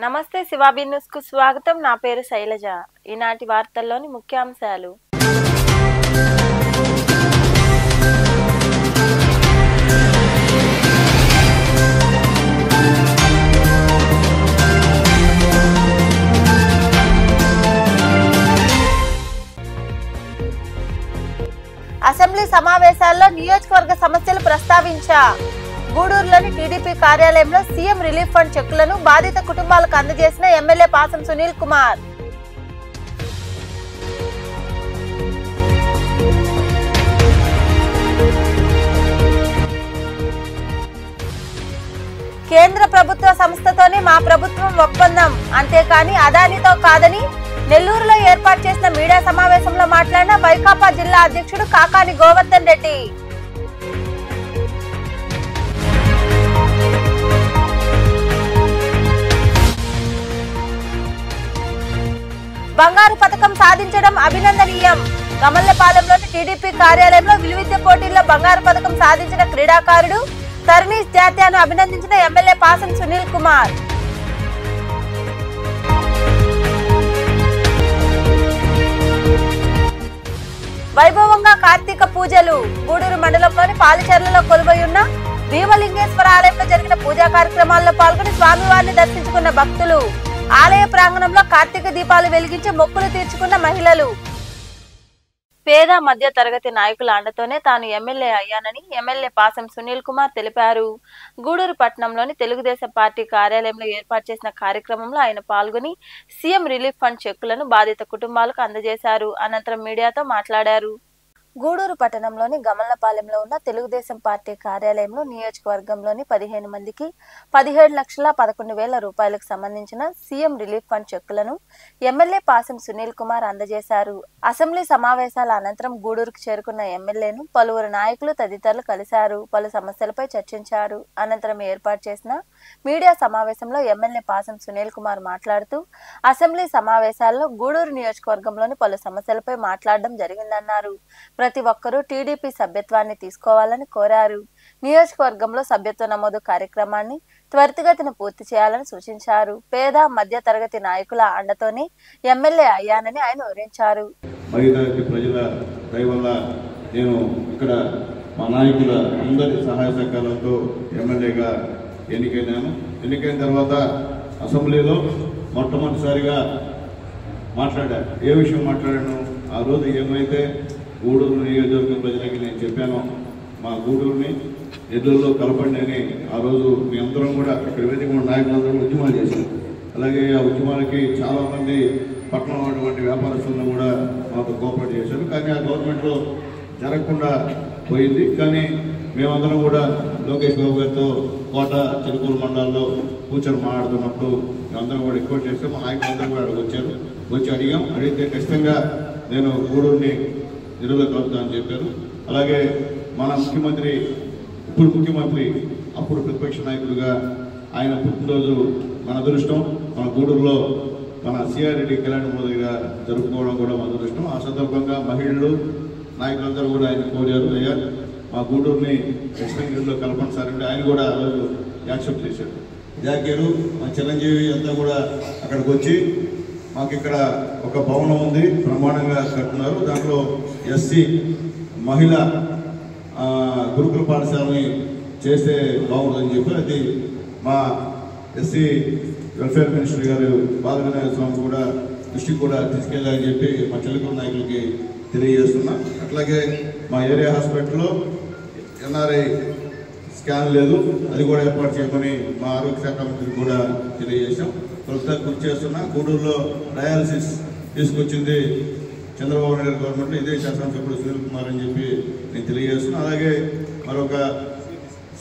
నమస్తే శివాబీ న్యూస్ కు స్వాగతం. నా పేరు శైలజ. ఈనాటి వార్తల్లోని ముఖ్యాంశాలు. అసెంబ్లీ సమావేశాల్లో నియోజకవర్గ సమస్యలు ప్రస్తావించా. గూడూరులోని టీడీపీ కార్యాలయంలో సీఎం రిలీఫ్ ఫండ్ చెక్కులను బాధిత కుటుంబాలకు అందజేసిన ఎమ్మెల్యే పాసం సునీల్ కుమార్. కేంద్ర ప్రభుత్వ సంస్థతోనే మా ప్రభుత్వం ఒప్పందం, అంతేకాని అదానితో కాదని నెల్లూరులో ఏర్పాటు చేసిన మీడియా సమావేశంలో మాట్లాడిన వైకాపా జిల్లా అధ్యక్షుడు కాకాని గోవర్ధన్ రెడ్డి. బంగారు పథకం సాధించడం అభినందనీయం. గమల్లపాలెంలోని టీడీపీ కార్యాలయంలో విలువిద్య పోటీల్లో బంగారు పథకం సాధించిన క్రీడాకారుడు తరుణీష్ జాత్యాను అభినందించిన ఎమ్మెల్యే పాసం సునీల్ కుమార్. వైభవంగా కార్తీక పూజలు. గూడూరు మండలంలోని పాలిచెర్లలో కొలువై ఉన్న భీమలింగేశ్వర ఆలయంలో జరిగిన పూజా కార్యక్రమాల్లో పాల్గొని స్వామివారిని దర్శించుకున్న భక్తులు. ఆలయ ప్రాంగణంలో కార్తీక దీపాలు వెలిగించి మొక్కులు తీర్చుకున్న మహిళలు. పేద మధ్య తరగతి నాయకుల అండతోనే తాను ఎమ్మెల్యే అయ్యానని ఎమ్మెల్యే పాసం సునీల్ కుమార్ తెలిపారు. గూడూరు పట్టణంలోని తెలుగుదేశం పార్టీ కార్యాలయంలో ఏర్పాటు చేసిన కార్యక్రమంలో ఆయన పాల్గొని సీఎం రిలీఫ్ ఫండ్ చెక్కులను బాధిత కుటుంబాలకు అందజేశారు. అనంతరం మీడియాతో మాట్లాడారు. గూడూరు పట్టణంలోని గమల్లపాలెంలో ఉన్న తెలుగుదేశం పార్టీ కార్యాలయంలో నియోజకవర్గంలోని 15 మందికి 17,11,000 రూపాయలకు సంబంధించిన సీఎం రిలీఫ్ ఫండ్ చెక్కులను ఎమ్మెల్యే పాసం సునీల్ కుమార్ అందజేశారు. అసెంబ్లీ సమావేశాల అనంతరం గూడూరుకు చేరుకున్న ఎమ్మెల్యేను పలువురు నాయకులు తదితరులు కలిశారు. పలు సమస్యలపై చర్చించారు. అనంతరం ఏర్పాటు చేసిన మీడియా సమావేశంలో ఎమ్మెల్యే పాసం సునీల్ కుమార్ మాట్లాడుతూ అసెంబ్లీ సమావేశాల్లో గూడూరు నియోజకవర్గంలోని పలు సమస్యలపై మాట్లాడడం జరిగిందన్నారు. ప్రతి ఒక్కరూ టీడీపీ సభ్యత్వాన్ని తీసుకోవాలని కోరారు. నియోజకవర్గంలో సభ్యత్వ నమోదు కార్యక్రమాన్ని త్వరితగతిన పూర్తి చేయాలని సూచించారు. పేద మధ్య తరగతి నాయకుల అండతోనే ఎమ్మెల్యే అయ్యానని ఆయన వివరించారు. నేను ఇక్కడ మా నాయకుల అందరి సహాయ సహకారాలతో ఎమ్మెల్యేగా ఎన్నికైన తర్వాత అసెంబ్లీలో మొట్టమొదటిసారిగా మాట్లాడాను. ఏ విషయం మాట్లాడాను? ఆ రోజు ఏమైతే గూడూరు నియోజకవర్గం ప్రజలకి నేను చెప్పాను, మా గూడూరుని నెల్లూరులో కలపండి అని. ఆ రోజు మీ అందరం కూడా ఇక్కడ వేదిక నాయకులందరూ ఉద్యమాలు చేశారు. అలాగే ఆ ఉద్యమాలకి చాలామంది పట్టణంలో ఉన్నటువంటి వ్యాపారస్తులను కూడా మాకు కోఆపరేట్ చేశారు. కానీ ఆ గవర్నమెంట్లో జరగకుండా పోయింది. కానీ మేమందరం కూడా లోకేష్ బాబు గారితో కోట చిలుకూరు మండలాల్లో కూర్చొని మాట్లాడుతున్నప్పుడు మేమందరం కూడా రిక్వెస్ట్ చేస్తే మా నాయకులందరూ కూడా అక్కడికి వచ్చి అడిగితే ఖచ్చితంగా నేను గూడూరుని నిరువులో కలుపుతానని చెప్పారు. అలాగే మన ముఖ్యమంత్రి, ఇప్పుడు ముఖ్యమంత్రి, అప్పుడు ప్రతిపక్ష నాయకుడిగా ఆయన పుట్టినరోజు మన అదృష్టం. మన గూడూరులో మన సిఆర్ రెడ్డి కళ్యాణ మోదీగా జరుపుకోవడం కూడా మన అదృష్టం. ఆ సందర్భంగా మహిళలు నాయకులందరూ కూడా ఆయన కోరారు, అయ్యా మా గూడూరుని కృష్ణగిరిలో కలపండి సార్ అంటే ఆయన కూడా ఆ రోజు యాక్సెప్ట్ చేశారు. జాకేరు మా చిరంజీవి అంతా కూడా అక్కడికి వచ్చి మాకు ఇక్కడ ఒక భవనం ఉంది, ప్రమాణంగా కట్టున్నారు. దాంట్లో ఎస్సీ మహిళ గురుకుల పాఠశాలని చేస్తే బాగుంటుందని చెప్పి అది మా ఎస్సీ వెల్ఫేర్ మినిస్టర్ గారు బాలవినాయక స్వామి కూడా దృష్టికి కూడా తీసుకెళ్ళాలని చెప్పి మా చిలుకూరు నాయకులకి తెలియజేస్తున్నాం. అట్లాగే మా ఏరియా హాస్పిటల్లో ఎన్ఆర్ఐ స్కాన్ లేదు, అది కూడా ఏర్పాటు చేయమని మా ఆరోగ్య శాఖ మంత్రికి కూడా తెలియజేశాం. ప్రస్తుతం కృషి చేస్తున్నా. గూడూరులో డయాలసిస్ తీసుకొచ్చింది చంద్రబాబు నాయుడు గవర్నమెంట్, ఇదే శాసనసభ్యుడు సునీల్ కుమార్ అని చెప్పి నేను తెలియజేస్తున్నా. అలాగే మరొక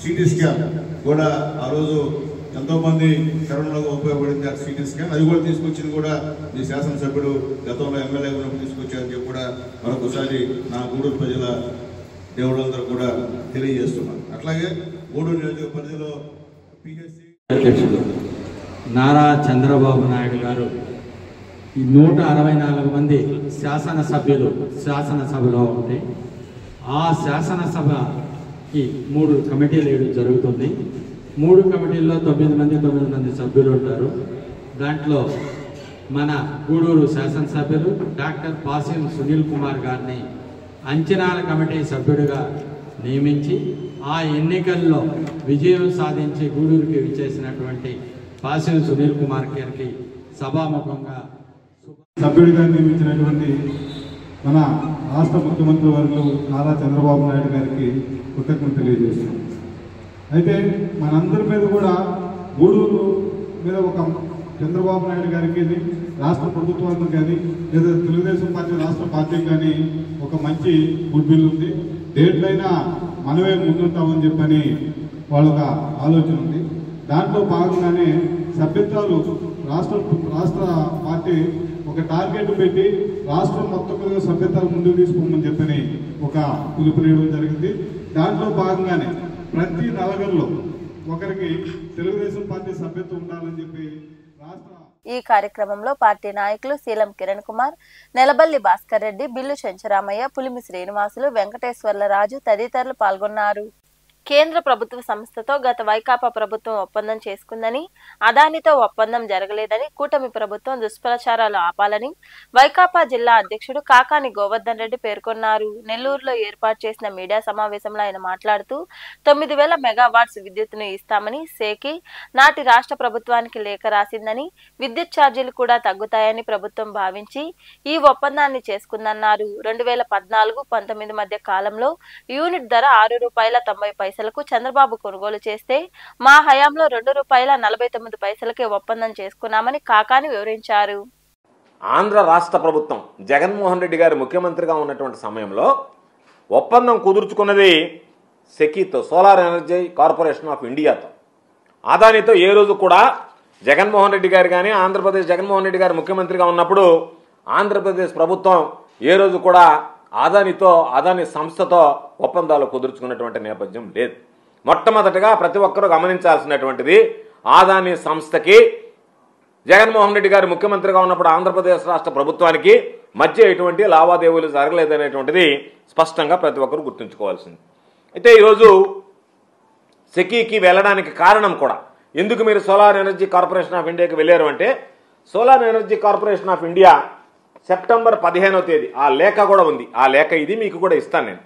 సిటీ స్కాన్ కూడా ఆ రోజు ఎంతోమంది కరోనాలో ఉపయోగపడింది. ఆ సిటీ స్కాన్ అది కూడా తీసుకొచ్చింది కూడా మీ శాసనసభ్యుడు గతంలో ఎమ్మెల్యే ఉన్నప్పుడు తీసుకొచ్చారని చెప్పి కూడా మరొకసారి నా గూడూరు ప్రజల దేవుళ్ళందరూ కూడా తెలియజేస్తున్నారు. అట్లాగే గూడూరు నియోజక పరిధిలో పిహెచ్సి అధ్యక్షుడు నారా చంద్రబాబు నాయుడు గారు ఈ 164 మంది శాసనసభ్యులు శాసనసభలో ఉంటే ఆ శాసనసభకి 3 కమిటీలు వేయడం జరుగుతుంది. 3 కమిటీల్లో 9 మంది సభ్యులు ఉంటారు. దాంట్లో మన గూడూరు శాసనసభ్యులు డాక్టర్ పాసిం సునీల్ కుమార్ గారిని అంచనాల కమిటీ సభ్యుడిగా నియమించి ఆ ఎన్నికల్లో విజయం సాధించి గూడూరుకి విచ్చేసినటువంటి పాసిం సునీల్ కుమార్ గారికి సభాముఖంగా సభ్యుడిగా నియమించినటువంటి మన రాష్ట్ర ముఖ్యమంత్రి వర్యులు నారా చంద్రబాబు నాయుడు గారికి కృతజ్ఞతలు తెలియజేస్తున్నాం. అయితే మనందరి మీద కూడా గూడూరు మీద ఒక చంద్రబాబు నాయుడు గారికి రాష్ట్ర ప్రభుత్వానికి కానీ లేదా తెలుగుదేశం పార్టీ రాష్ట్ర పార్టీకి కానీ ఒక మంచి గుడ్ విల్ ఉంది. దేంట్లైనా మనమే ముందుంటామని చెప్పని వాళ్ళొక ఆలోచన ఉంది. దాంట్లో భాగంగానే సభ్యత్వాలు రాష్ట్ర పార్టీ ఒక టార్గెట్ పెట్టి రాష్ట్రం మొత్తం మీద సభ్యత్వాలు ముందుకు తీసుకోమని చెప్పని ఒక పిలుపునివ్వడం జరిగింది. దాంట్లో భాగంగానే ప్రతి నలుగురిలో ఒకరికి తెలుగుదేశం పార్టీ సభ్యత్వం ఉండాలని చెప్పి రాష్ట్ర ఈ కార్యక్రమంలో పార్టీ నాయకులు శీలం కిరణ్ కుమార్, నెలబల్లి భాస్కర్ రెడ్డి, బిల్లు చెంచరామయ్య, పులిమి శ్రీనివాసులు, వెంకటేశ్వర్లరాజు తదితరులు పాల్గొన్నారు. కేంద్ర ప్రభుత్వ సంస్థతో గత వైకాపా ప్రభుత్వం ఒప్పందం చేసుకుందని, అదానితో ఒప్పందం జరగలేదని, కూటమి ప్రభుత్వం దుష్ప్రచారాలు ఆపాలని వైకాపా జిల్లా అధ్యక్షుడు కాకాని గోవర్ధన్ రెడ్డి పేర్కొన్నారు. నెల్లూరులో ఏర్పాటు చేసిన మీడియా సమావేశంలో ఆయన మాట్లాడుతూ 9000 మెగావాట్స్ విద్యుత్తును ఇస్తామని సేకి నాటి రాష్ట్ర ప్రభుత్వానికి లేఖ రాసిందని, విద్యుత్ ఛార్జీలు కూడా తగ్గుతాయని ప్రభుత్వం భావించి ఈ ఒప్పందాన్ని చేసుకుందన్నారు. 2014-19 మధ్య కాలంలో యూనిట్ ధర ₹6.90 చంద్రబాబు కొనుగోలు చేస్తే మా హయాంలో ₹2.49 ఒప్పందం చేసుకున్నామని కాకాని వివరించారు. ఆంధ్ర రాష్ట్ర ప్రభుత్వం జగన్మోహన్ రెడ్డి గారు ముఖ్యమంత్రిగా ఉన్నటువంటి సమయంలో ఒప్పందం కుదుర్చుకున్నది సెకీతో, సోలార్ ఎనర్జీ కార్పొరేషన్ ఆఫ్ ఇండియాతో. అదానితో ఏ రోజు కూడా జగన్మోహన్ రెడ్డి గారు కానీ ఆంధ్రప్రదేశ్ జగన్మోహన్ రెడ్డి గారు ముఖ్యమంత్రిగా ఉన్నప్పుడు ఆంధ్రప్రదేశ్ ప్రభుత్వం ఏ రోజు కూడా అదాని సంస్థతో ఒప్పందాలు కుదుర్చుకున్నటువంటి నేపథ్యం లేదు. మొట్టమొదటిగా ప్రతి ఒక్కరూ గమనించాల్సినటువంటిది, అదాని సంస్థకి జగన్మోహన్ రెడ్డి గారు ముఖ్యమంత్రిగా ఉన్నప్పుడు ఆంధ్రప్రదేశ్ రాష్ట్ర ప్రభుత్వానికి మధ్య ఎటువంటి లావాదేవీలు జరగలేదనేటువంటిది స్పష్టంగా ప్రతి ఒక్కరూ గుర్తుంచుకోవాల్సింది. అయితే ఈరోజు సెకీకి వెళ్ళడానికి కారణం కూడా, ఎందుకు మీరు సోలార్ ఎనర్జీ కార్పొరేషన్ ఆఫ్ ఇండియాకి వెళ్ళారు అంటే, solar energy corporation of India September 15వ తేదీ ఆ లేఖ కూడా ఉంది. ఆ లేఖ ఇది మీకు కూడా ఇస్తాను నేను.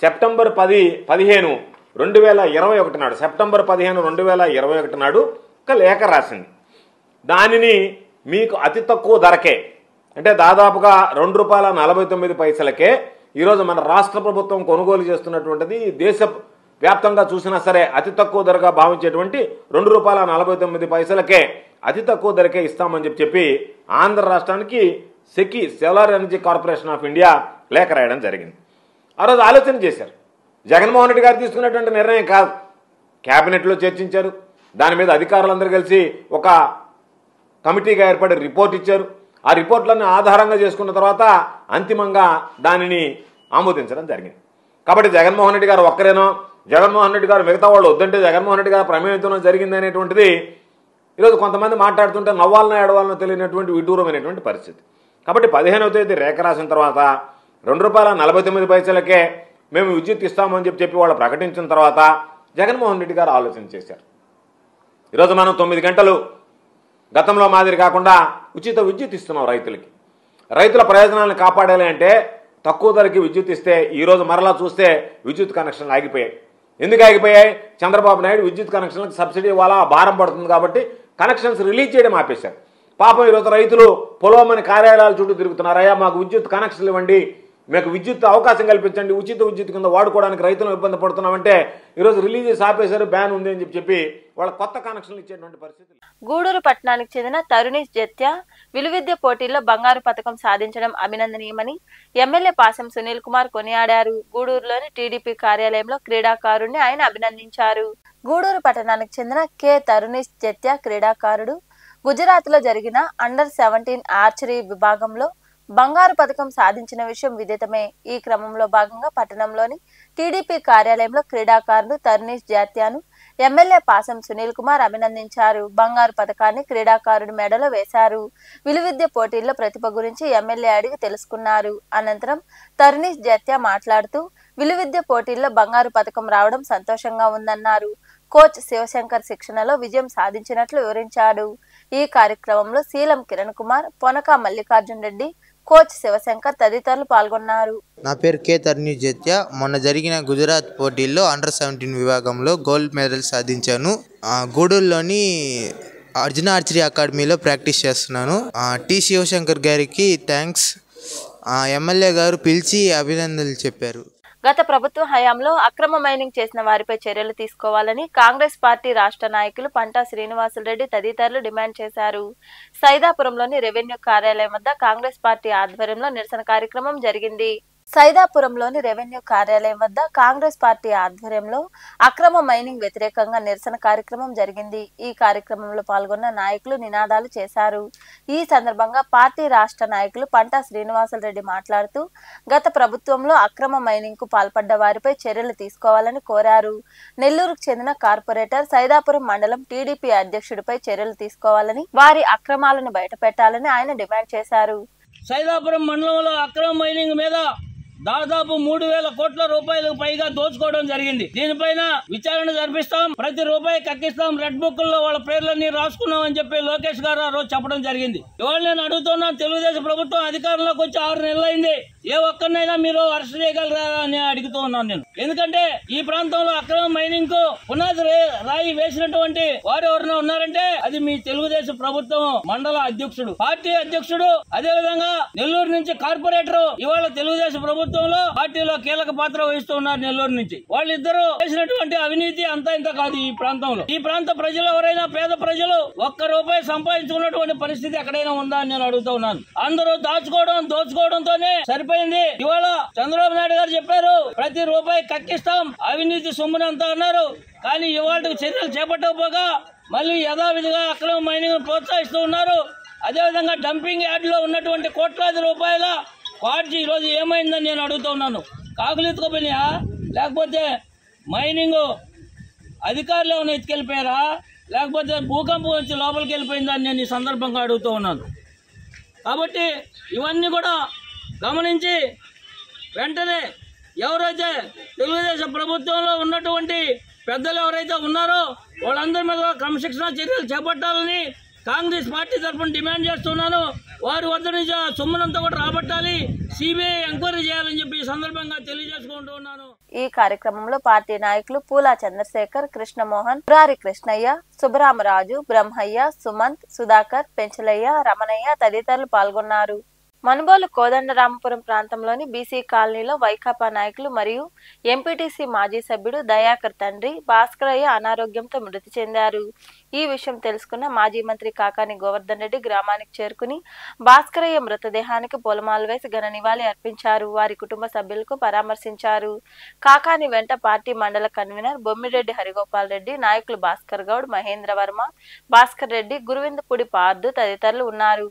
సెప్టెంబర్ 15, 2021 నాడు, సెప్టెంబర్ 15, 2021 నాడు ఒక లేఖ రాసింది. దానిని మీకు అతి తక్కువ ధరకే, అంటే దాదాపుగా ₹2.49 ఈరోజు మన రాష్ట్ర ప్రభుత్వం కొనుగోలు చేస్తున్నటువంటిది, దేశ వ్యాప్తంగా చూసినా సరే అతి తక్కువ ధరగా భావించేటువంటి ₹2.49 అతి తక్కువ ధరకే ఇస్తామని చెప్పి ఆంధ్ర రాష్ట్రానికి SECI, solar energy corporation of India లేఖ రాయడం జరిగింది. ఆ రోజు ఆలోచన చేశారు. జగన్మోహన్ రెడ్డి గారు తీసుకున్నటువంటి నిర్ణయం కాదు, క్యాబినెట్లో చర్చించారు. దాని మీద అధికారులందరూ కలిసి ఒక కమిటీగా ఏర్పడి రిపోర్ట్ ఇచ్చారు. ఆ రిపోర్ట్లన్నీ ఆధారంగా చేసుకున్న తర్వాత అంతిమంగా దానిని ఆమోదించడం జరిగింది. కాబట్టి జగన్మోహన్ రెడ్డి గారు ఒక్కరేనో, జగన్మోహన్ రెడ్డి గారు మిగతా వాళ్ళు వద్దంటే జగన్మోహన్ రెడ్డి గారు ప్రమేయంతో జరిగింది అనేటువంటిది ఈరోజు కొంతమంది మాట్లాడుతుంటే నవ్వాలనో ఏడవాలనో తెలియనటువంటి విడ్డూరమైనటువంటి పరిస్థితి. కాబట్టి 15వ తేదీ రేఖ రాసిన తర్వాత ₹2.49 మేము విద్యుత్ ఇస్తామని చెప్పి వాళ్ళు ప్రకటించిన తర్వాత జగన్మోహన్ రెడ్డి గారు ఆలోచన చేశారు. ఈరోజు మనం 9 గంటలు గతంలో మాదిరి కాకుండా ఉచిత విద్యుత్ ఇస్తున్నాం రైతులకి. రైతుల ప్రయోజనాలను కాపాడాలి అంటే తక్కువ ధరకి విద్యుత్ ఇస్తే ఈరోజు మరలా చూస్తే విద్యుత్ కనెక్షన్లు ఆగిపోయాయి. ఎందుకు ఆగిపోయాయి? చంద్రబాబు నాయుడు విద్యుత్ కనెక్షన్లకు సబ్సిడీ ఇవ్వాలా, భారం పడుతుంది కాబట్టి కనెక్షన్స్ రిలీజ్ చేయడం ఆపేశారు. పాపం ఈరోజు రైతులు పొలవమని కార్యాలయాల చుట్టూ తిరుగుతున్నారు. అయ్యా మాకు విద్యుత్ కనెక్షన్లు ఇవ్వండి, మీకు విద్యుత్ అవకాశం కల్పించండి, ఉచిత విద్యుత్ కింద వాడుకోవడానికి రైతులు ఇబ్బంది పడుతున్నామంటే ఈరోజు రిలీజ్ చేసి ఆపేశారు, బ్యాన్ ఉంది అని చెప్పి వాళ్ళ కొత్త కనెక్షన్లు ఇచ్చేటువంటి పరిస్థితి. గూడూరు పట్టణానికి చెందిన తరుణీష్ జత్య విలువిద్య పోటీల్లో బంగారు పతకం సాధించడం అభినందనీయమని ఎమ్మెల్యే పాసం సునీల్ కుమార్ కొనియాడారు. గూడూరులోని టీడీపీ కార్యాలయంలో క్రీడాకారుడిని ఆయన అభినందించారు. గూడూరు పట్టణానికి చెందిన కె తరుణీష్ జత్య క్రీడాకారుడు గుజరాత్ లో జరిగిన అండర్-17 ఆర్చరీ విభాగంలో బంగారు పతకం సాధించిన విషయం విదితమే. ఈ క్రమంలో భాగంగా పట్టణంలోని టీడీపీ కార్యాలయంలో క్రీడాకారుడు తరుణీష్ జాత్యాను ఎమ్మెల్యే పాసం సునీల్ కుమార్ అభినందించారు. బంగారు పతకాన్ని క్రీడాకారుడి మెడలో వేశారు. విలువిద్య పోటీల్లో ప్రతిభ గురించి ఎమ్మెల్యే అడిగి తెలుసుకున్నారు. అనంతరం తరుణీష్ జాత్య మాట్లాడుతూ విలువిద్య పోటీల్లో బంగారు పతకం రావడం సంతోషంగా ఉందన్నారు. కోచ్ శివశంకర్ శిక్షణలో విజయం సాధించినట్లు వివరించాడు. ఈ కార్యక్రమంలో శీలం కిరణ్ కుమార్, పొనక మల్లికార్జున్ రెడ్డి, కోచ్ శివశంకర్ తదితరులు పాల్గొన్నారు. నా పేరు కే తర్నిజత్య. మొన్న జరిగిన గుజరాత్ పోటీల్లో అండర్-17 విభాగంలో గోల్డ్ మెడల్ సాధించాను. గూడూరులోని అర్జున ఆర్చరీ అకాడమీలో ప్రాక్టీస్ చేస్తున్నాను. టి శివశంకర్ గారికి థ్యాంక్స్. ఎమ్మెల్యే గారు పిలిచి అభినందనలు చెప్పారు. గత ప్రభుత్వ హయాంలో అక్రమ మైనింగ్ చేసిన వారిపై చర్యలు తీసుకోవాలని కాంగ్రెస్ పార్టీ రాష్ట్ర నాయకులు పంటా శ్రీనివాసులరెడ్డి తదితరులు డిమాండ్ చేశారు. సైదాపురంలోని రెవెన్యూ కార్యాలయం వద్ద కాంగ్రెస్ పార్టీ ఆధ్వర్యంలో నిరసన కార్యక్రమం జరిగింది. సైదాపురంలోని రెవెన్యూ కార్యాలయం వద్ద కాంగ్రెస్ పార్టీ ఆధ్వర్యంలో అక్రమ మైనింగ్ వ్యతిరేకంగా నిరసన కార్యక్రమం జరిగింది. ఈ కార్యక్రమంలో పాల్గొన్న నాయకులు నినాదాలు చేశారు. ఈ సందర్భంగా పార్టీ రాష్ట్ర నాయకులు పంటా శ్రీనివాసులరెడ్డి మాట్లాడుతూ గత ప్రభుత్వంలో అక్రమ మైనింగ్ కు పాల్పడ్డ వారిపై చర్యలు తీసుకోవాలని కోరారు. నెల్లూరుకు చెందిన కార్పొరేటర్ సైదాపురం మండలం టీడీపీ అధ్యక్షుడిపై చర్యలు తీసుకోవాలని, వారి అక్రమాలను బయటపెట్టాలని ఆయన డిమాండ్ చేశారు. సైదాపురం మండలంలో అక్రమ మైనింగ్ మీద దాదాపు 3,000 కోట్ల రూపాయలకు పైగా దోచుకోవడం జరిగింది. దీనిపైన విచారణ జరిపిస్తాం, ప్రతి రూపాయి కక్కిస్తాం, రెడ్ బుక్ లో వాళ్ళ పేర్లన్నీ రాసుకున్నాం అని చెప్పి లోకేష్ గారు ఆ రోజు చెప్పడం జరిగింది. ఇవాళ నేను అడుగుతున్నా, తెలుగుదేశం ప్రభుత్వం అధికారంలోకి వచ్చి 6 నెలలైంది, ఏ ఒక్కరినైనా మీరు అరెస్ట్ చేయగలరా అని అడుగుతూ ఉన్నాను నేను. ఎందుకంటే ఈ ప్రాంతంలో అక్రమ మైనింగ్ కు పునాది రాయి వేసినటువంటి వారు ఎవరైనా ఉన్నారంటే అది మీ తెలుగుదేశం ప్రభుత్వం మండల అధ్యక్షుడు, పార్టీ అధ్యక్షుడు, అదే విధంగా నెల్లూరు నుంచి కార్పొరేటర్ ఇవాళ తెలుగుదేశం ప్రభుత్వంలో పార్టీలో కీలక పాత్ర వహిస్తూ ఉన్నారు. నెల్లూరు నుంచి వాళ్ళిద్దరూ చేసినటువంటి అవినీతి అంతా ఇంత కాదు. ఈ ప్రాంతంలో ఈ ప్రాంత ప్రజలు ఎవరైనా, పేద ప్రజలు ₹1 సంపాదించుకున్నటువంటి పరిస్థితి ఎక్కడైనా ఉందా అని నేను అడుగుతూ ఉన్నాను. అందరూ దోచుకోవడంతోనే సరిపోయింది. ఇవాళ చంద్రబాబు నాయుడు గారు చెప్పారు ప్రతి రూపాయి కక్కిస్తాం, అవినీతి సొమ్మునంతా అన్నారు. కానీ ఇవాళ చర్యలు చేపట్టకపోగా మళ్ళీ యథావిధిగా అక్రమ మైనింగ్ ప్రోత్సహిస్తూ ఉన్నారు. అదేవిధంగా డంపింగ్ యార్డ్ లో ఉన్నటువంటి కోట్లాది రూపాయల క్వార్జ్ ఈ రోజు ఏమైందని నేను అడుగుతూ ఉన్నాను. కాకులెత్తుకుపోయినాయా, లేకపోతే మైనింగ్ అధికారులు ఏమైనా ఎత్తుకెళ్ళిపోయారా, లేకపోతే భూకంపం వచ్చి లోపలికి వెళ్ళిపోయిందని నేను ఈ సందర్భంగా అడుగుతూ ఉన్నాను. కాబట్టి ఇవన్నీ కూడా గమనించి వెంటనే ఎవరైతే తెలుగుదేశం ప్రభుత్వంలో ఉన్నటువంటి పెద్దలు ఎవరైతే ఉన్నారో వాళ్ళందరి మీద క్రమశిక్షణ చర్యలు చేపట్టాలని కాంగ్రెస్ పార్టీ తరఫున డిమాండ్ చేస్తున్నాను. వారి వద్ద నుంచి ఆ సొమ్మునంతా కూడా రాబట్టాలి, సిబిఐ ఎంక్వైరీ చేయాలని చెప్పి ఈ సందర్భంగా తెలియజేసుకుంటూ ఉన్నాను. ఈ కార్యక్రమంలో పార్టీ నాయకులు పూలా చంద్రశేఖర్, కృష్ణమోహన్, పురారి కృష్ణయ్య, సుబ్బరామరాజు, బ్రహ్మయ్య, సుమంత్, సుధాకర్, పెంచలయ్య, రమణయ్య తదితరులు పాల్గొన్నారు. మనుబోలు కోదండరామపురం ప్రాంతంలోని బీసీ కాలనీలో వైకాపా నాయకులు మరియు ఎంపీటీసీ మాజీ సభ్యుడు దయాకర్ తండ్రి భాస్కరయ్య అనారోగ్యంతో మృతి చెందారు. ఈ విషయం తెలుసుకున్న మాజీ మంత్రి కాకాని గోవర్ధన్ రెడ్డి గ్రామానికి చేరుకుని భాస్కరయ్య మృతదేహానికి పూలమాల వేసి ఘన నివాళి అర్పించారు. వారి కుటుంబ సభ్యులకు పరామర్శించారు. కాకాని వెంట పార్టీ మండల కన్వీనర్ బొమ్మిరెడ్డి హరిగోపాల్ రెడ్డి, నాయకులు భాస్కర్ గౌడ్, మహేంద్ర వర్మ, భాస్కర్ రెడ్డి, గురువిందపూడి పార్దు తదితరులు ఉన్నారు.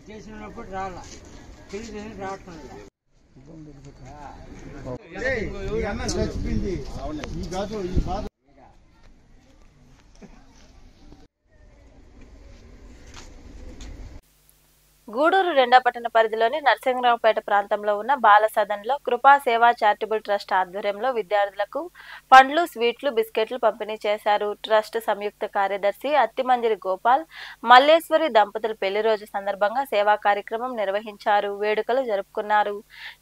చేసినప్పుడు రాలా రావట్లేదు. గూడూరు 2వ పట్టణ పరిధిలోని నరసింగరావుపేట ప్రాంతంలో ఉన్న బాల సదన్లో కృపా సేవా చారిటబుల్ ట్రస్ట్ ఆధ్వర్యంలో విద్యార్థులకు పండ్లు, స్వీట్లు, బిస్కెట్లు పంపిణీ చేశారు. ట్రస్ట్ సంయుక్త కార్యదర్శి అత్తిమంజరి గోపాల్, మల్లేశ్వరి దంపతుల పెళ్లి రోజు సందర్భంగా సేవా కార్యక్రమం నిర్వహించారు. వేడుకలు జరుపుకున్నారు.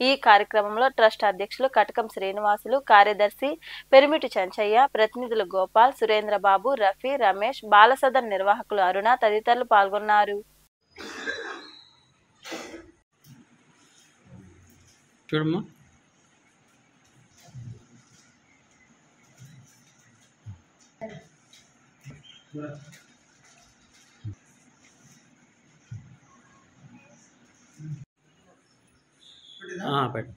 ఈ కార్యక్రమంలో ట్రస్ట్ అధ్యక్షులు కటకం శ్రీనివాసులు, కార్యదర్శి పెరిమిటి చెంచయ్య, ప్రతినిధులు గోపాల్, సురేంద్రబాబు, రఫీ, రమేష్, బాల సదన్ నిర్వాహకులు అరుణ తదితరులు పాల్గొన్నారు. చూడమ్మా, పెట్టు.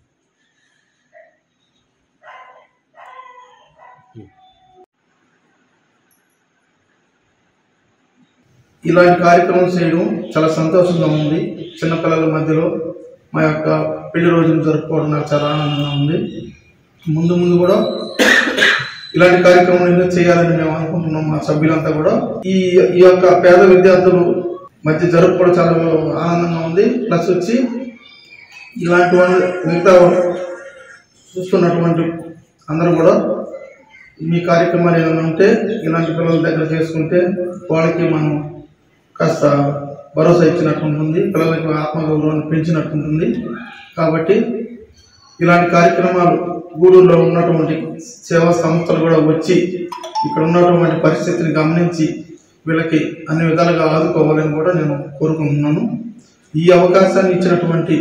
ఇలాంటి కార్యక్రమం చేయడం చాలా సంతోషంగా ఉంది. చిన్నపిల్లల మధ్యలో మా యొక్క పెళ్లి రోజును జరుపుకోవడం నాకు చాలా ఆనందంగా ఉంది. ముందు కూడా ఇలాంటి కార్యక్రమం ఎన్నో చేయాలని మేము అనుకుంటున్నాం. మా సభ్యులంతా కూడా ఈ యొక్క పేద విద్యార్థులు మధ్య జరుపుకోవడం చాలా ఆనందంగా ఉంది. ప్లస్ వచ్చి ఇలాంటి వాళ్ళు మిగతా చూస్తున్నటువంటి అందరూ కూడా మీ కార్యక్రమాలు ఏమైనా ఉంటే ఇలాంటి పిల్లల దగ్గర చేసుకుంటే వాళ్ళకి మనం కాస్త భరోసా ఇచ్చినట్టు ఉంటుంది, పిల్లలకి ఆత్మగౌరవాన్ని పెంచినట్టు ఉంటుంది. కాబట్టి ఇలాంటి కార్యక్రమాలు గూడూరులో ఉన్నటువంటి సేవా సంస్థలు కూడా వచ్చి ఇక్కడ ఉన్నటువంటి పరిస్థితిని గమనించి వీళ్ళకి అన్ని విధాలుగా ఆదుకోవాలని కూడా నేను కోరుకుంటున్నాను. ఈ అవకాశాన్ని ఇచ్చినటువంటి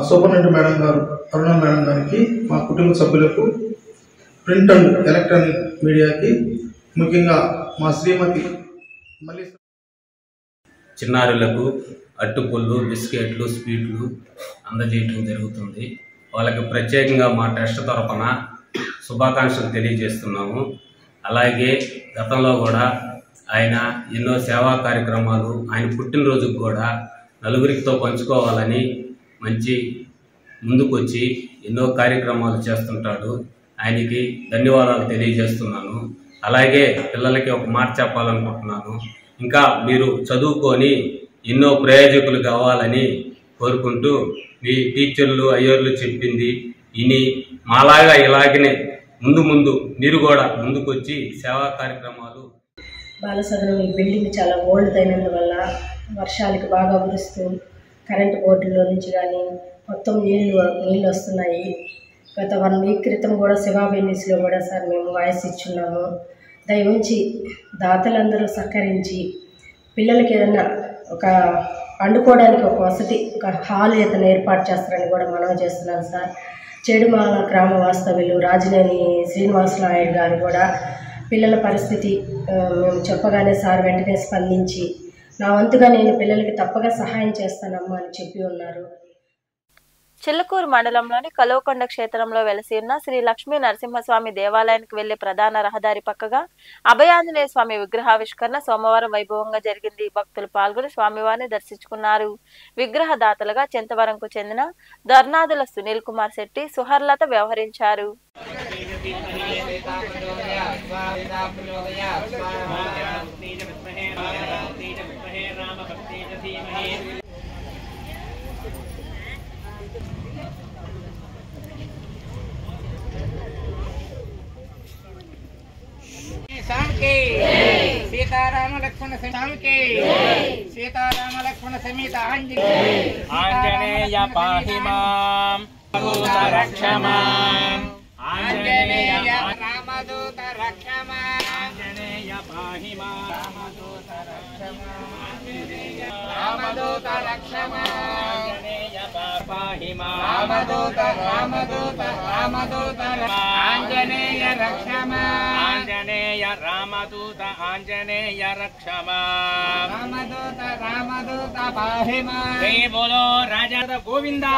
సూపరింటెండెంట్ మేడం గారు, అరుణ మేడం గారికి, మా కుటుంబ సభ్యులకు, ప్రింట్ అండ్ ఎలక్ట్రానిక్ మీడియాకి, ముఖ్యంగా మా శ్రీమతి మళ్ళీ చిన్నారులకు అట్టుపుళ్ళు, బిస్కెట్లు, స్వీట్లు అందజేయటం జరుగుతుంది. వాళ్ళకి ప్రత్యేకంగా మా ట్రస్ట్ తరఫున శుభాకాంక్షలు తెలియజేస్తున్నాము. అలాగే గతంలో కూడా ఆయన ఎన్నో సేవా కార్యక్రమాలు, ఆయన పుట్టినరోజుకు కూడా నలుగురితో పంచుకోవాలని మంచి ముందుకొచ్చి ఎన్నో కార్యక్రమాలు చేస్తుంటాడు. ఆయనకి ధన్యవాదాలు తెలియజేస్తున్నాను. అలాగే పిల్లలకి ఒక మాట చెప్పాలనుకుంటున్నాను. ఇంకా మీరు చదువుకొని ఎన్నో ప్రయోజకులు కావాలని కోరుకుంటూ మీ టీచర్లు, అయ్యర్లు చెప్పింది ఇని మాలాగా ఇలాగనే ముందు మీరు కూడా ముందుకొచ్చి సేవా కార్యక్రమాలు. బాలసదనం ఈ బిల్డింగ్ చాలా ఓల్డ్ అయినందువల్ల వర్షాలకి బాగా కురుస్తూ కరెంటు బోర్డులో నుంచి కానీ మొత్తం నీళ్ళు వస్తున్నాయి. గత 1 వీక్ క్రితం కూడా శివాబెన్నిస్లో కూడా సార్ మేము వాయిస్ ఇచ్చున్నాము. దయవుంచి దాతలందరూ సహకరించి పిల్లలకి ఏదన్నా ఒక వండుకోవడానికి ఒక వసతి, ఒక హాల్ ఏదైనా ఏర్పాటు చేస్తారని కూడా మనవి చేస్తున్నాను సార్. చేడుమాల గ్రామ వాస్తవ్యులు రాజనేని శ్రీనివాసరాయుడు గారు కూడా పిల్లల పరిస్థితి మేము చెప్పగానే సార్ వెంటనే స్పందించి నా వంతుగా నేను పిల్లలకి తప్పగా సహాయం చేస్తానమ్మా అని చెప్పి ఉన్నారు. చిల్లకూరు మండలంలోని కలువకొండ క్షేత్రంలో వెలసి ఉన్న శ్రీ లక్ష్మీ నరసింహస్వామి దేవాలయానికి వెళ్లే ప్రధాన రహదారి పక్కగా అభయాంజనేయ స్వామి విగ్రహావిష్కరణ సోమవారం వైభవంగా జరిగింది. భక్తులు పాల్గొని స్వామివారిని దర్శించుకున్నారు. విగ్రహదాతలుగా చింతవరంకు చెందిన దర్నాదుల సునీల్ కుమార్ శెట్టి, సుహర్లత వ్యవహరించారు. सीताराम लक्ष्मण सीताराम लक्ष्मण समेत आंजनेय पाहि मां रक्ष मां आंजनेय रामदूत रक्ष मां आंजनेय पाहि मां रामदूत रक्ष मां रामदूत रक्ष मां आंजनेय पाहि मां रामदूत आंजनेय रक्ष मां आंजनेय रामदूत आंजनेय रक्ष मां रामदूत पाहि मां। जय बोलो राजा गोविंदा।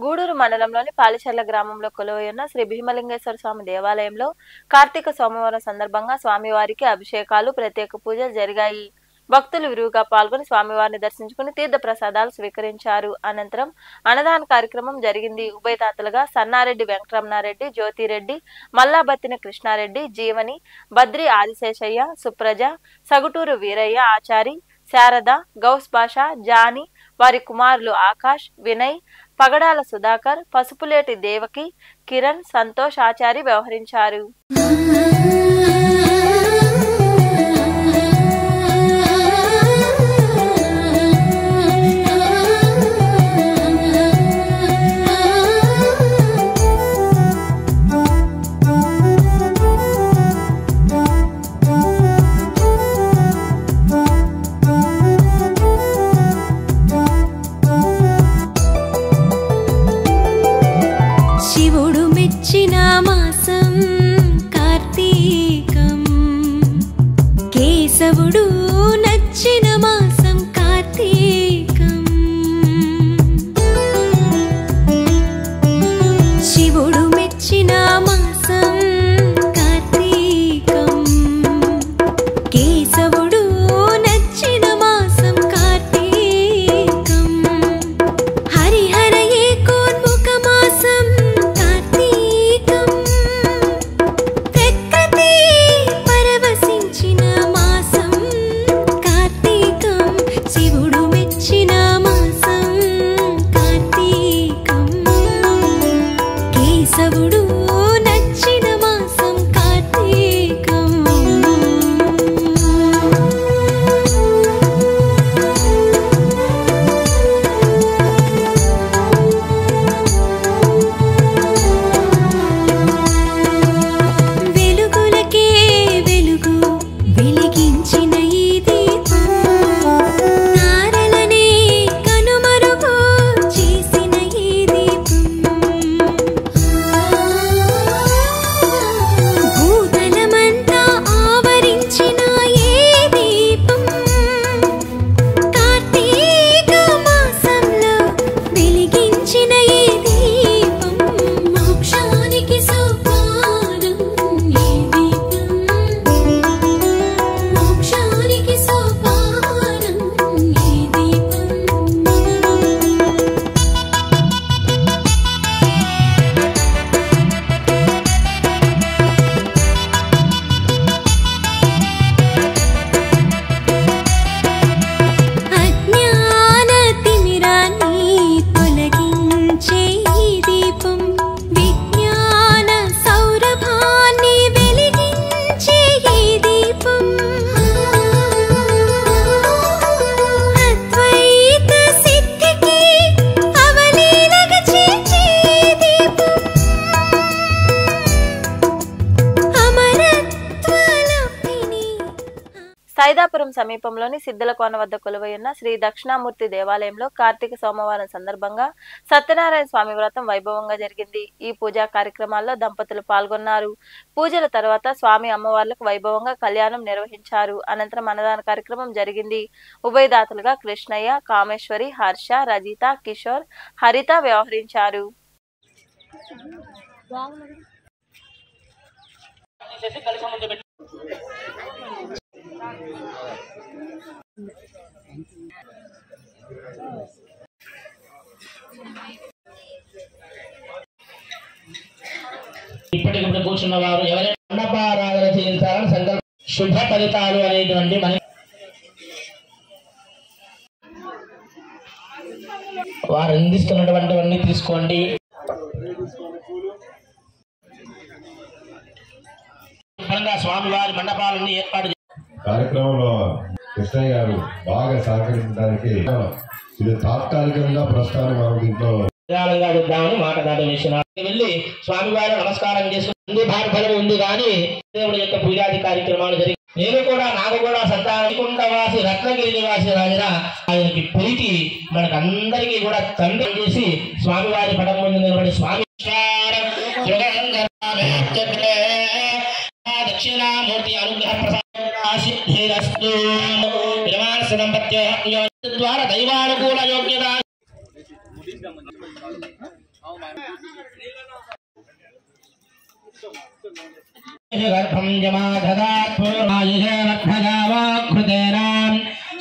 గూడూరు మండలంలోని పాలిచెర్ల గ్రామంలో కొలువైన శ్రీ భీమలింగేశ్వర స్వామి దేవాలయంలో కార్తీక సోమవారం సందర్భంగా స్వామివారికి అభిషేకాలు, ప్రత్యేక పూజలు జరిగాయి. భక్తులు విరివిగా పాల్గొని స్వామివారిని దర్శించుకుని తీర్థ ప్రసాదాలు స్వీకరించారు. అనంతరం అన్నదాన కార్యక్రమం జరిగింది. ఉభయదాతలుగా సన్నారెడ్డి వెంకటరమణారెడ్డి, జ్యోతిరెడ్డి, మల్లాబత్తిన కృష్ణారెడ్డి, జీవని, బద్రి ఆదిశేషయ్య, సుప్రజ, సగుటూరు వీరయ్య ఆచారి, శారద, గౌస్ బాషా, జాని, వారి కుమారులు ఆకాష్, వినయ్, పగడాల సుధాకర్, పసుపులేటి దేవకి, కిరణ్, సంతోష్ ఆచారి వ్యవహరించారు. కేశవుడు నచ్చిన మాసం కార్తీకం. సైదాపురం సమీపంలోని సిద్ధలకోన వద్ద కొలువైయున్న శ్రీ దక్షిణామూర్తి దేవాలయంలో కార్తీక సోమవారం సందర్భంగా సత్యనారాయణ స్వామి వ్రతం వైభవంగా జరిగింది. ఈ పూజా కార్యక్రమాల్లో దంపతులు పాల్గొన్నారు. పూజల తర్వాత స్వామి అమ్మవార్లకు వైభవంగా కళ్యాణం నిర్వహించారు. అనంతరం అన్నదాన కార్యక్రమం జరిగింది. ఉభయదాతలుగా కృష్ణయ్య, కామేశ్వరి, హర్ష, రజిత, కిషోర్, హరిత వ్యవహరించారు. ఇప్పటికిప్పుడు కూర్చున్న వారు ఎవరైనా మండపారాధన చేయించాలని సంకల్ప శుభ ఫలితాలు అనేటువంటి వారు అందిస్తున్నటువంటివన్నీ తీసుకోండి. స్వామివారి మండపాలన్నీ ఏర్పాటు కార్యక్రమంలో కృష్ణయ్య గారు బాగా సహకరించడానికి ఇది తాత్కాలికంగా ప్రస్తుతానికి మనం దీంట్లో చూద్దామని మాట దాటి వేసినారు. వెళ్ళి స్వామివారు నమస్కారం చేసుకుని భారఫలం ఉంది కానీ దేవుడి యొక్క పూజాది కార్యక్రమాలు జరిగి నాకు కూడా సంతానకుండవాసి రత్నగిరి నివాసి రాజున ఆయనకి ప్రీతి మనకు అందరికీ కూడా తండ్రి చేసి స్వామివారి పటం ముందు నిలబడి స్వామి దక్షిణామూర్తి అనుగ్రహ ప్రసాదస్తు ద్వారా దైవానుకూల యోగ్యత గర్భం జమాధదాత్మజావాకృతేనాం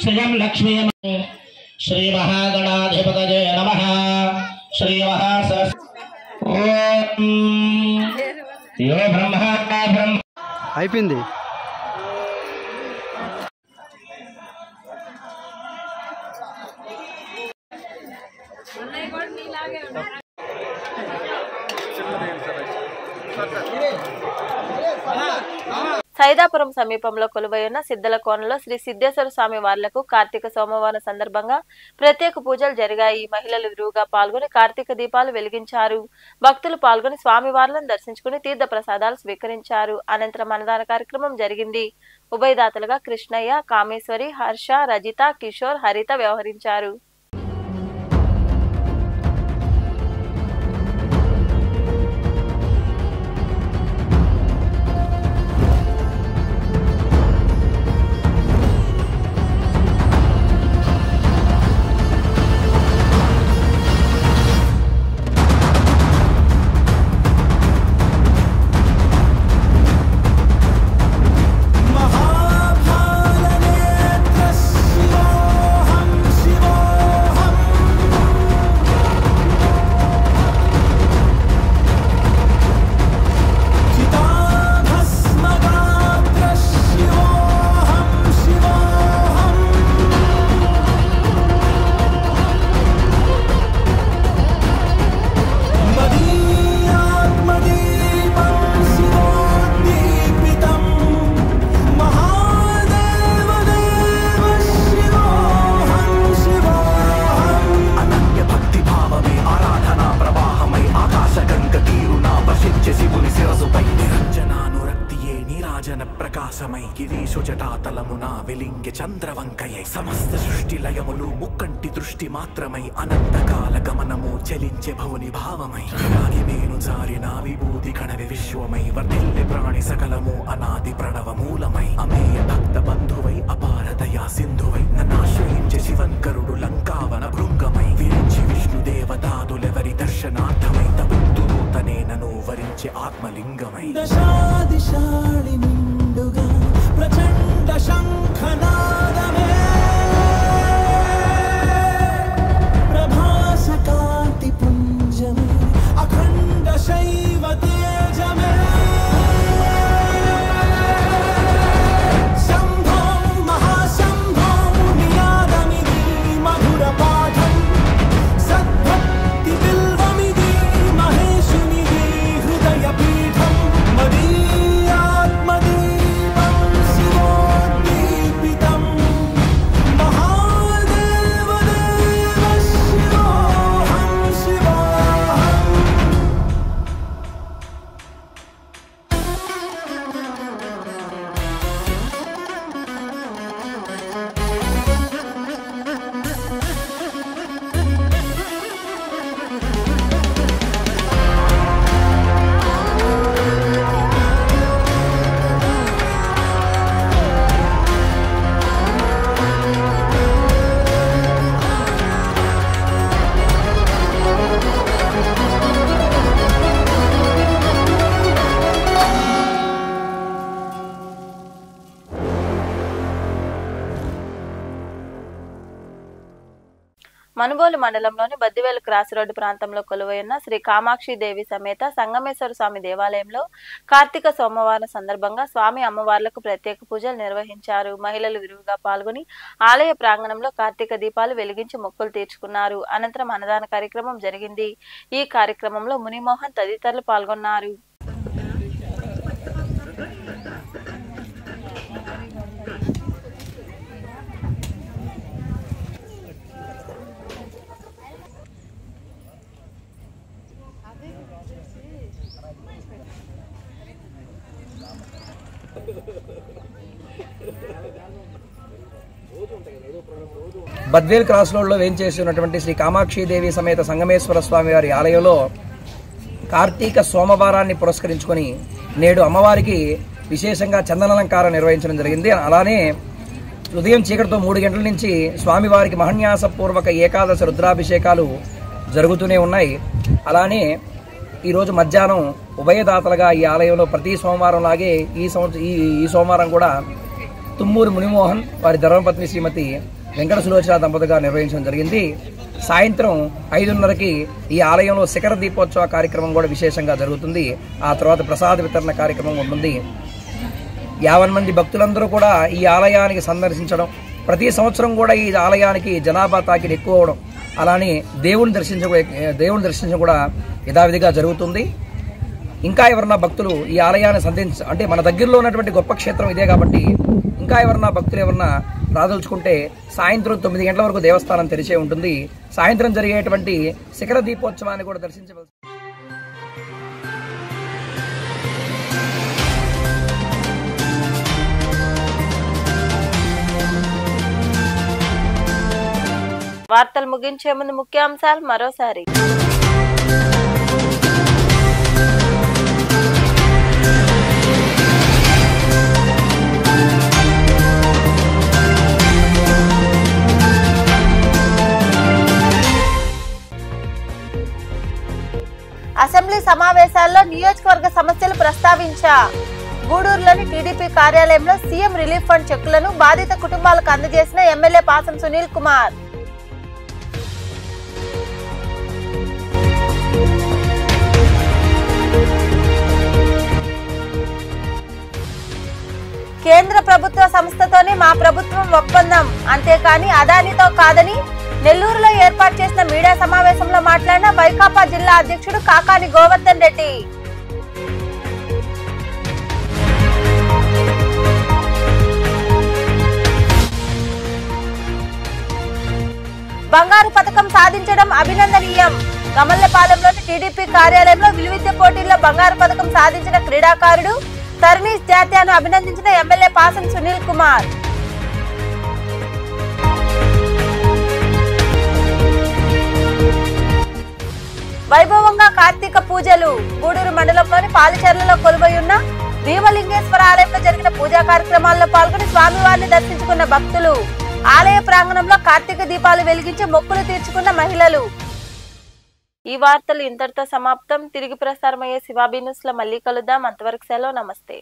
శ్రియం లక్ష్మీ శ్రీ మహాగణాధిపతయే నమః. శ్రీ అయిపోయింది. సైదాపురం సమీపంలో కొలువైన సిద్ధలకోనలో శ్రీ సిద్ధేశ్వర స్వామి వార్లకు కార్తీక సోమవారం సందర్భంగా ప్రత్యేక పూజలు జరిగాయి. మహిళలు విరువుగా పాల్గొని కార్తీక దీపాలు వెలిగించారు. భక్తులు పాల్గొని స్వామివార్లను దర్శించుకుని తీర్థ ప్రసాదాలు స్వీకరించారు. అనంతరం అన్నదాన కార్యక్రమం జరిగింది. ఉభయదాతలుగా కృష్ణయ్య, కామేశ్వరి, హర్ష, రజిత, కిషోర్, హరిత వ్యవహరించారు. చంద్రవంకయై సమస్త సృష్టి లయములు ముక్కంటి దృష్టి మాత్రమై అనంతకాల గమనము చలించే భవుని భావమై మేను జారిన విభూతి కణవి విశ్వమై వర్ధిల్లె ప్రాణి సకలము అనాది ప్రణవ మూలమై అమేయ భక్త బంధువై అపార దయా సింధువై నన్నాశ్రయించే శివంకరుడు లంకావన భృంగమై విరించి విష్ణు దేవతాదులెవరి దర్శనార్థమై తబుద్ధుడు తనే నను వరించే ఆత్మలింగమై దశాదిశాళి నిండుగా ప్రచండ శంఖనాదమే ప్రభాస కాంతి పుంజమే అఖండ శైవ తేజమే శంభో మహాశంభో నియాదమిది మధుర పాఠం సద్భక్తి బిల్వమిది మహేశునిది హృదయ పీఠం మదీయాత్మది మనుబోలు మండలంలోని బద్దివేలు క్రాస్ రోడ్డు ప్రాంతంలో కొలువైన శ్రీ కామాక్షి దేవి సమేత సంగమేశ్వర స్వామి దేవాలయంలో కార్తీక సోమవారం సందర్భంగా స్వామి అమ్మవార్లకు ప్రత్యేక పూజలు నిర్వహించారు. మహిళలు విరివిగా పాల్గొని ఆలయ ప్రాంగణంలో కార్తీక దీపాలు వెలిగించి మొక్కులు తీర్చుకున్నారు. అనంతరం అన్నదాన కార్యక్రమం జరిగింది. ఈ కార్యక్రమంలో మునిమోహన్ తదితరులు పాల్గొన్నారు. బద్వేల్ క్రాస్ రోడ్లో వేంచేసి ఉన్నటువంటి శ్రీ కామాక్షిదేవి సమేత సంగమేశ్వర స్వామి వారి ఆలయంలో కార్తీక సోమవారాన్ని పురస్కరించుకొని నేడు అమ్మవారికి విశేషంగా చందనాలంకారం నిర్వహించడం జరిగింది. అలానే ఉదయం చీకటితో 3 గంటల నుంచి స్వామివారికి మహన్యాసపూర్వక ఏకాదశి రుద్రాభిషేకాలు జరుగుతూనే ఉన్నాయి. అలానే ఈరోజు మధ్యాహ్నం ఉభయదాతలుగా ఈ ఆలయంలో ప్రతి సోమవారం లాగే ఈ సోమవారం కూడా తుమ్మూరి మునిమోహన్ వారి ధర్మపత్ని శ్రీమతి వెంకట సులోచన దంపతిగా నిర్వహించడం జరిగింది. సాయంత్రం 5:30కి ఈ ఆలయంలో శిఖర దీపోత్సవ కార్యక్రమం కూడా విశేషంగా జరుగుతుంది. ఆ తర్వాత ప్రసాద వితరణ కార్యక్రమం ఉంటుంది. 50 మంది భక్తులందరూ కూడా ఈ ఆలయానికి సందర్శించడం, ప్రతి సంవత్సరం కూడా ఈ ఆలయానికి జనాభా తాకిడి ఎక్కువ అవడం, అలానే దేవుని దర్శించడం కూడా యథావిధిగా జరుగుతుంది. ఇంకా ఎవరన్నా భక్తులు ఈ ఆలయాన్ని అంటే మన దగ్గరలో ఉన్నటువంటి గొప్ప క్షేత్రం ఇదే కాబట్టి ఇంకా ఎవరన్నా భక్తులు ఎవరన్నా రాదలుచుకుంటే సాయంత్రం 9 గంటల వరకు దేవస్థానం తెరిచే ఉంటుంది. సాయంత్రం జరిగేటువంటి శిఖర దీపోత్సవాన్ని కూడా దర్శించవలసి. వార్తలు ముగించే ముందు ముఖ్యాంశాలు మరోసారి. అసెంబ్లీ సమావేశాల్లో నియోజకవర్గ సమస్యలు ప్రస్తావించా. గూడూరులోని టీడీపీ కార్యాలయంలో సీఎం రిలీఫ్ ఫండ్ చెక్కులను బాధిత కుటుంబాలకు అందజేసిన ఎమ్మెల్యే పాసం సునీల్ కుమార్. కేంద్ర ప్రభుత్వ సంస్థతోనే మా ప్రభుత్వం ఒప్పందం, అంతేకాని అదానితో కాదని నెల్లూరులో ఏర్పాటు చేసిన మీడియా సమావేశంలో మాట్లాడిన వైకాపా జిల్లా అధ్యక్షుడు కాకాని గోవర్ధన్ రెడ్డి. బంగారు పథకం సాధించడం అభినందనీయం. కమల్లపాలెంలోని టీడీపీ కార్యాలయంలో విలువిద్య పోటీల్లో బంగారు పథకం సాధించిన క్రీడాకారుడు తరుణీష్ జాత్యాను అభినందించిన ఎమ్మెల్యే పాసం సునీల్ కుమార్. వైభవంగా కార్తీక పూజలు. గూడూరు మండలంలోని పాలిచెర్లలో కొలువైయున్న భీమలింగేశ్వర ఆలయంలో జరిగిన పూజా కార్యక్రమాల్లో పాల్గొని స్వామివారిని దర్శించుకున్న భక్తులు. ఆలయ ప్రాంగణంలో కార్తీక దీపాలు వెలిగించి మొక్కులు తీర్చుకున్న మహిళలు. ఈ వార్తలు ఇంతటితో సమాప్తం. తిరిగి ప్రసారమయ్యే శివాబీ న్యూస్ లో మళ్ళీ కలుద్దాం. అంతవరకు సెలవు. నమస్తే.